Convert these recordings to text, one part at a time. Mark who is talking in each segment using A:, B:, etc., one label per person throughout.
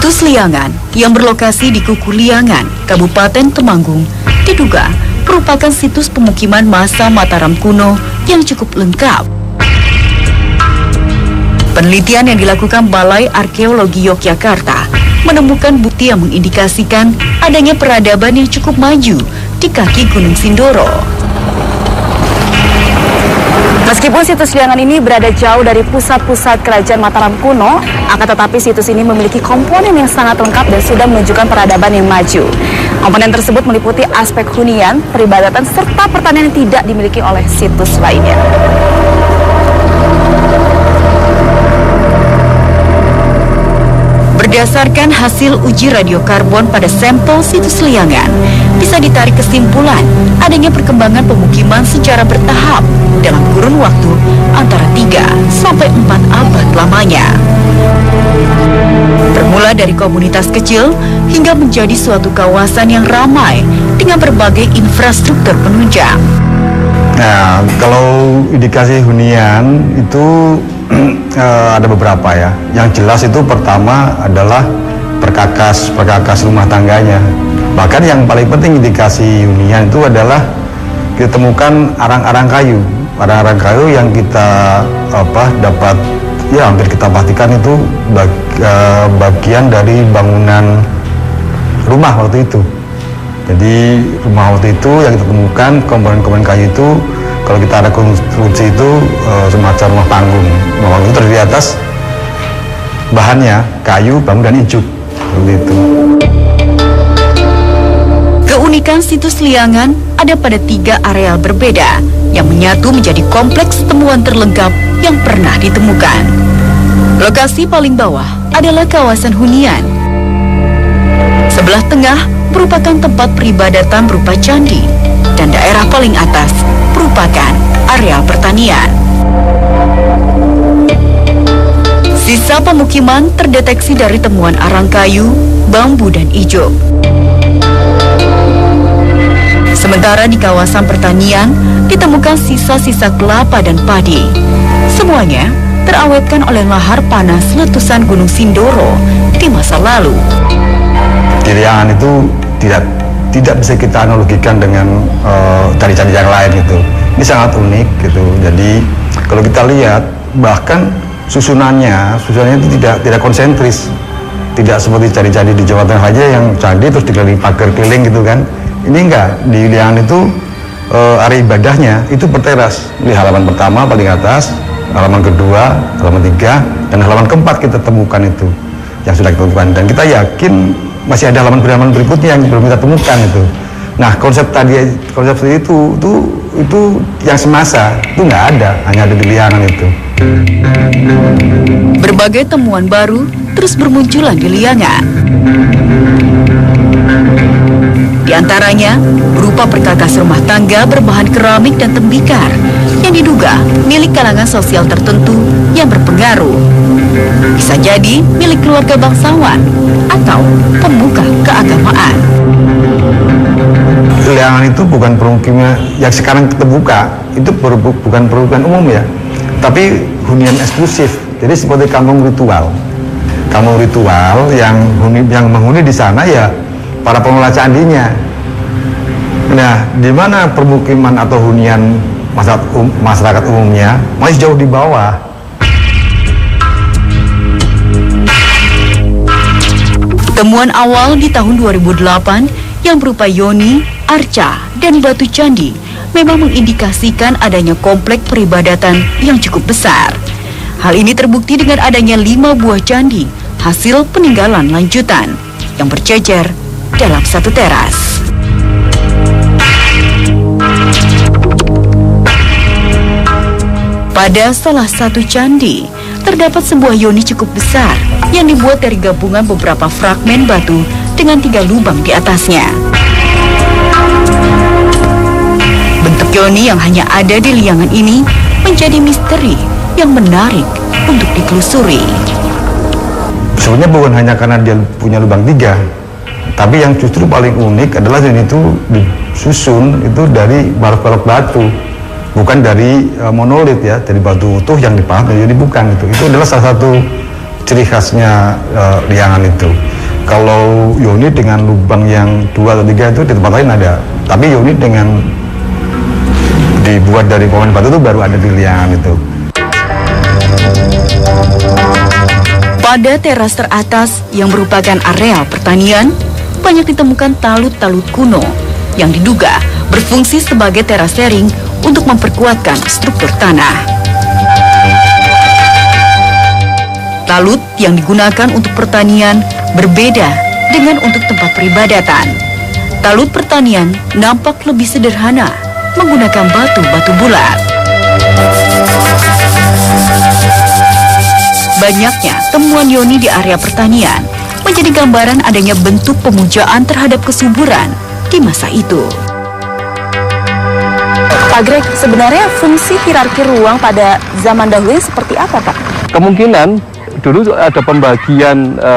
A: Situs Liangan yang berlokasi di Kuku Liangan, Kabupaten Temanggung, diduga merupakan situs pemukiman masa Mataram kuno yang cukup lengkap. Penelitian yang dilakukan Balai Arkeologi Yogyakarta menemukan bukti yang mengindikasikan adanya peradaban yang cukup maju di kaki Gunung Sindoro.
B: Meskipun situs Liangan ini berada jauh dari pusat-pusat kerajaan Mataram kuno, akan tetapi situs ini memiliki komponen yang sangat lengkap dan sudah menunjukkan peradaban yang maju. Komponen tersebut meliputi aspek hunian, peribadatan, serta pertanian yang tidak dimiliki oleh situs lainnya.
A: Berdasarkan hasil uji radiokarbon pada sampel situs Liangan, bisa ditarik kesimpulan adanya perkembangan pemukiman secara bertahap dalam kurun waktu antara 3 sampai 4 abad lamanya. Bermula dari komunitas kecil hingga menjadi suatu kawasan yang ramai dengan berbagai infrastruktur penunjang.
C: Nah, kalau indikasi hunian itu ada beberapa ya. Yang jelas itu pertama adalah perkakas rumah tangganya. Bahkan yang paling penting indikasi hunian itu adalah kita temukan arang-arang kayu. Arang-arang kayu yang kita dapat ya hampir kita pastikan itu bagian dari bangunan rumah waktu itu. Jadi rumah waktu itu yang kita temukan komponen-komponen kayu itu, kalau kita ada konstruksi itu semacam rumah panggung. Rumah panggung itu terdiri di atas bahannya kayu, bambu, dan ijuk. Seperti itu.
A: Keunikan situs Liangan ada pada 3 areal berbeda yang menyatu menjadi kompleks temuan terlengkap yang pernah ditemukan. Lokasi paling bawah adalah kawasan hunian. Sebelah tengah merupakan tempat peribadatan berupa candi, dan daerah paling atas merupakan areal pertanian. Sisa pemukiman terdeteksi dari temuan arang kayu, bambu, dan ijuk. Sementara di kawasan pertanian ditemukan sisa-sisa kelapa dan padi. Semuanya terawetkan oleh lahar panas letusan Gunung Sindoro di masa lalu.
C: Di Liangan itu tidak bisa kita analogikan dengan candi-candi yang lain gitu. Ini sangat unik gitu. Jadi kalau kita lihat bahkan susunannya itu tidak konsentris. Tidak seperti candi-candi di Jawa Tengah aja yang candi terus dikelilingi pagar keliling gitu kan. Ini enggak, di Liangan itu area ibadahnya itu berteras. Di halaman pertama paling atas, halaman kedua, halaman 3, dan halaman keempat kita temukan itu yang sudah kita temukan. Dan kita yakin masih ada halaman berikutnya yang belum kita temukan itu. Nah, konsep seperti itu yang semasa itu nggak ada, hanya ada di Liangan itu.
A: Berbagai temuan baru terus bermunculan di Liangan. Di antaranya berupa perkakas rumah tangga berbahan keramik dan tembikar yang diduga milik kalangan sosial tertentu yang berpengaruh. Bisa jadi milik keluarga bangsawan atau pemuka keagamaan.
C: Liangan itu bukan permukiman yang sekarang kita buka, itu bukan permukiman umum ya, tapi hunian eksklusif. Jadi seperti kampung ritual. Kampung ritual yang menghuni di sana ya para pengelola candinya. Nah, di mana permukiman atau hunian masyarakat umumnya masih jauh di bawah.
A: Temuan awal di tahun 2008 yang berupa yoni, arca, dan batu candi memang mengindikasikan adanya komplek peribadatan yang cukup besar. Hal ini terbukti dengan adanya 5 buah candi hasil peninggalan lanjutan yang berjejer dalam satu teras. Pada salah satu candi, terdapat sebuah yoni cukup besar yang dibuat dari gabungan beberapa fragmen batu dengan 3 lubang di atasnya. Bentuk yoni yang hanya ada di Liangan ini menjadi misteri yang menarik untuk ditelusuri.
C: Sebenarnya bukan hanya karena dia punya lubang 3, tapi yang justru paling unik adalah yoni itu disusun itu dari balok-balok batu. Bukan dari monolit ya, dari batu utuh yang dipahat, jadi bukan itu. Itu adalah salah satu ciri khasnya Liangan itu. Kalau unit dengan lubang yang 2 atau 3 itu di tempat lain ada, tapi unit dengan dibuat dari komponen batu itu baru ada di Liangan itu.
A: Pada teras teratas yang merupakan areal pertanian, banyak ditemukan talut-talut kuno yang diduga berfungsi sebagai terasering untuk memperkuatkan struktur tanah. Talut yang digunakan untuk pertanian berbeda dengan untuk tempat peribadatan. Talut pertanian nampak lebih sederhana, menggunakan batu-batu bulat. Banyaknya temuan Yoni di area pertanian menjadi gambaran adanya bentuk pemujaan terhadap kesuburan di masa itu.
B: Pak Greg, sebenarnya fungsi hierarki ruang pada zaman dahulu seperti apa, Pak?
D: Kemungkinan dulu ada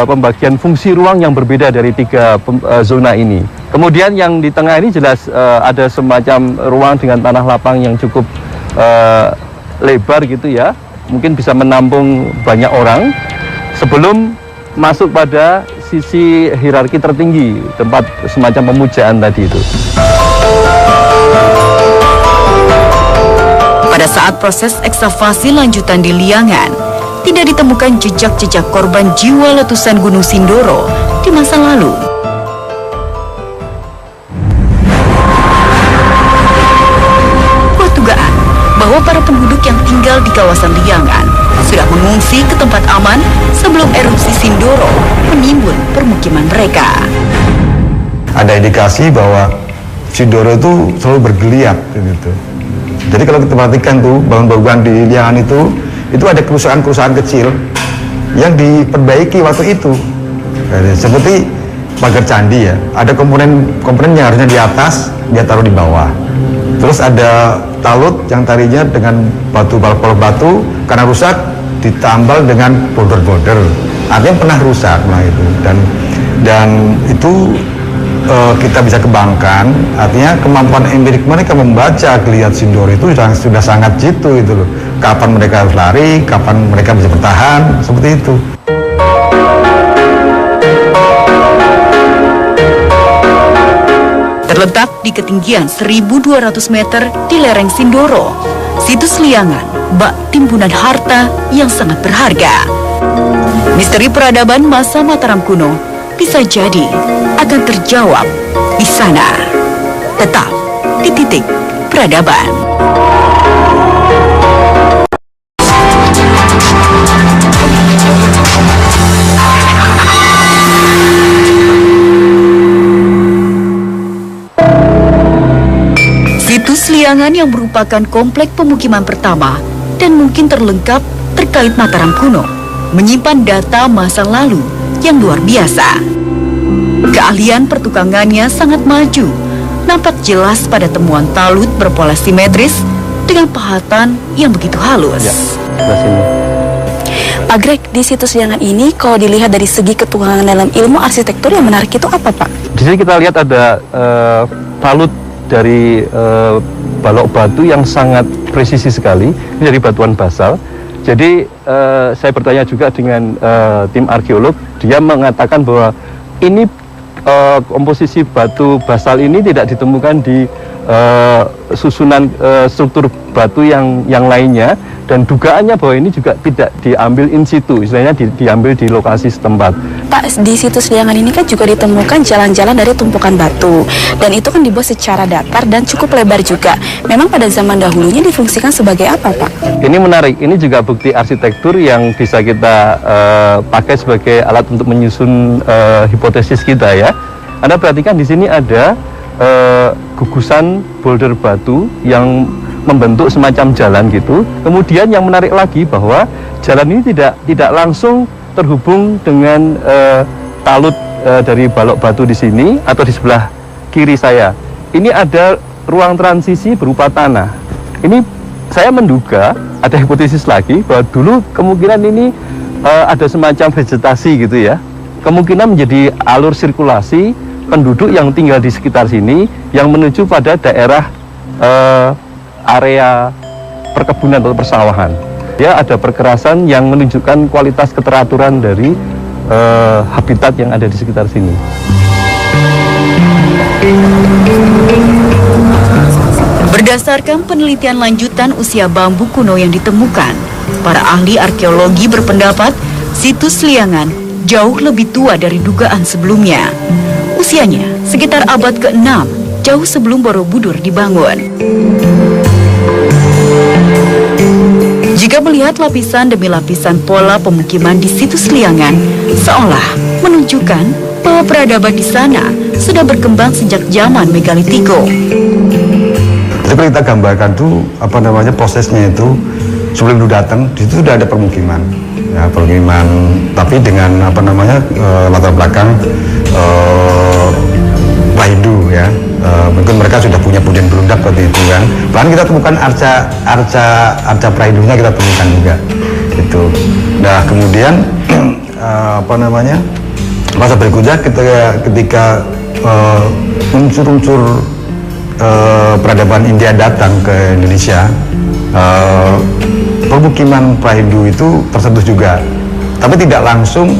D: pembagian fungsi ruang yang berbeda dari 3 zona ini. Kemudian yang di tengah ini jelas ada semacam ruang dengan tanah lapang yang cukup lebar gitu ya. Mungkin bisa menampung banyak orang sebelum masuk pada sisi hierarki tertinggi, tempat semacam pemujaan tadi itu.
A: Pada saat proses ekskavasi lanjutan di Liangan, tidak ditemukan jejak-jejak korban jiwa letusan Gunung Sindoro di masa lalu. Kuat dugaan bahwa para penduduk yang tinggal di kawasan Liangan sudah mengungsi ke tempat aman sebelum erupsi Sindoro menimbun permukiman mereka.
C: Ada indikasi bahwa Sindoro itu selalu bergeliat gitu. Jadi kalau kita perhatikan tuh bangunan-bangunan di Liangan itu ada kerusakan-kerusakan kecil yang diperbaiki waktu itu. Seperti pagar candi ya, ada komponen yang harusnya di atas, dia taruh di bawah. Terus ada talut yang tadinya dengan batu karena rusak ditambal dengan boulder. Artinya pernah rusak, itu. Dan itu kita bisa kembangkan, artinya kemampuan empirik mereka membaca geliat Sindoro itu sudah sangat jitu itu loh. Kapan mereka harus lari, kapan mereka bisa bertahan, seperti itu.
A: Terletak di ketinggian 1.200 meter di lereng Sindoro, situs Liangan bak timbunan harta yang sangat berharga. Misteri peradaban masa Mataram kuno bisa jadi akan terjawab di sana. Tetap di titik peradaban. Situs Liangan yang merupakan komplek pemukiman pertama dan mungkin terlengkap terkait Mataram kuno menyimpan data masa lalu yang luar biasa. Keahlian pertukangannya sangat maju, nampak jelas pada temuan talut berpola simetris dengan pahatan yang begitu halus.
D: Ya, sebelah sini.
B: Pak Greg, di situs Liangan ini kalau dilihat dari segi ketukangan dalam ilmu arsitektur yang menarik itu apa, Pak?
D: Di sini kita lihat ada talut dari balok batu yang sangat presisi sekali. Ini dari batuan basal. Jadi saya bertanya juga dengan tim arkeolog, dia mengatakan bahwa ini komposisi batu basal ini tidak ditemukan di susunan struktur batu yang lainnya, dan dugaannya bahwa ini juga tidak diambil in situ, istilahnya diambil di lokasi setempat.
B: Pak, di situs Liangan ini kan juga ditemukan jalan-jalan dari tumpukan batu, dan itu kan dibuat secara datar dan cukup lebar juga. Memang pada zaman dahulunya difungsikan sebagai apa, Pak?
D: Ini menarik, ini juga bukti arsitektur yang bisa kita pakai sebagai alat untuk menyusun hipotesis kita ya. Anda perhatikan di sini ada gugusan boulder batu yang membentuk semacam jalan gitu. Kemudian yang menarik lagi bahwa jalan ini tidak langsung terhubung dengan talut dari balok batu di sini atau di sebelah kiri saya. Ini ada ruang transisi berupa tanah. Ini saya menduga ada hipotesis lagi bahwa dulu kemungkinan ini ada semacam vegetasi gitu ya. Kemungkinan menjadi alur sirkulasi penduduk yang tinggal di sekitar sini yang menuju pada daerah area perkebunan atau persawahan. Ya, ada perkerasan yang menunjukkan kualitas keteraturan dari habitat yang ada di sekitar sini.
A: Berdasarkan penelitian lanjutan usia bambu kuno yang ditemukan, para ahli arkeologi berpendapat situs Liangan jauh lebih tua dari dugaan sebelumnya. Usianya sekitar abad ke-6, jauh sebelum Borobudur dibangun. Jika melihat lapisan demi lapisan pola pemukiman di situs Liangan, seolah menunjukkan bahwa peradaban di sana sudah berkembang sejak zaman megalitikum.
C: Seperti kita gambarkan tuh prosesnya itu sebelum lu datang di situ sudah ada permukiman, ya permukiman, tapi dengan latar belakang Hindu ya. Mungkin mereka sudah punya budaya berundak seperti itu kan. Bahkan kita temukan arca prahindunya kita temukan juga. Itu. Nah kemudian masa berikutnya ketika unsur-unsur peradaban India datang ke Indonesia, permukiman Prahindu itu tersentuh juga, tapi tidak langsung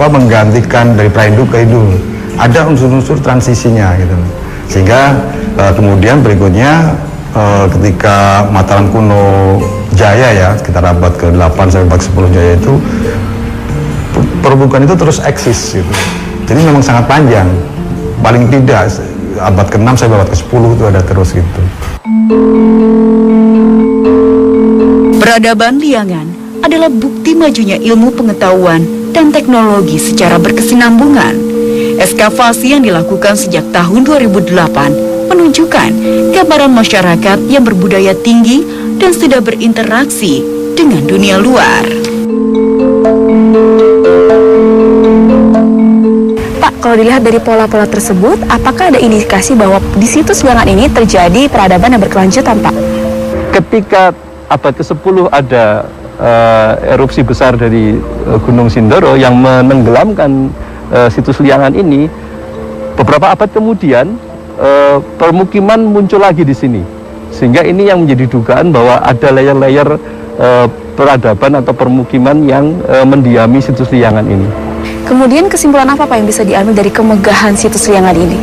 C: menggantikan dari Prahindu ke Hindu. Ada unsur-unsur transisinya gitu, sehingga kemudian berikutnya ketika Mataram kuno jaya ya sekitar abad ke-8 sampai abad ke-10 jaya itu perbukiman itu terus eksis gitu. Jadi memang sangat panjang, paling tidak abad ke-6 sampai abad ke-10 itu ada terus gitu.
A: Peradaban Liangan adalah bukti majunya ilmu pengetahuan dan teknologi secara berkesinambungan. Ekskavasi yang dilakukan sejak tahun 2008 menunjukkan gambaran masyarakat yang berbudaya tinggi dan sudah berinteraksi dengan dunia luar.
B: Kalau dilihat dari pola-pola tersebut, apakah ada indikasi bahwa di situs Liangan ini terjadi peradaban yang berkelanjutan, Pak?
D: Ketika abad ke-10 ada erupsi besar dari Gunung Sindoro yang menenggelamkan situs Liangan ini, beberapa abad kemudian permukiman muncul lagi di sini. Sehingga ini yang menjadi dugaan bahwa ada layer-layer peradaban atau permukiman yang mendiami situs Liangan ini.
B: Kemudian kesimpulan apa Pak yang bisa diambil dari kemegahan situs Liangan ini?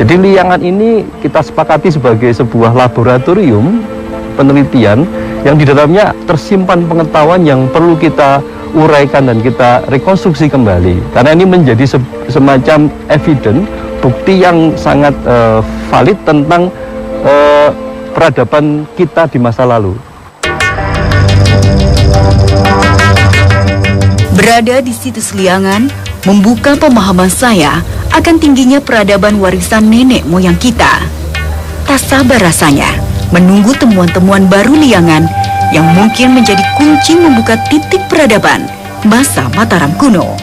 D: Jadi Liangan ini kita sepakati sebagai sebuah laboratorium penelitian yang di dalamnya tersimpan pengetahuan yang perlu kita uraikan dan kita rekonstruksi kembali. Karena ini menjadi semacam evidence, bukti yang sangat valid tentang peradaban kita di masa lalu.
A: Berada di situs Liangan membuka pemahaman saya akan tingginya peradaban warisan nenek moyang kita. Tak sabar rasanya menunggu temuan-temuan baru Liangan yang mungkin menjadi kunci membuka titik peradaban masa Mataram kuno.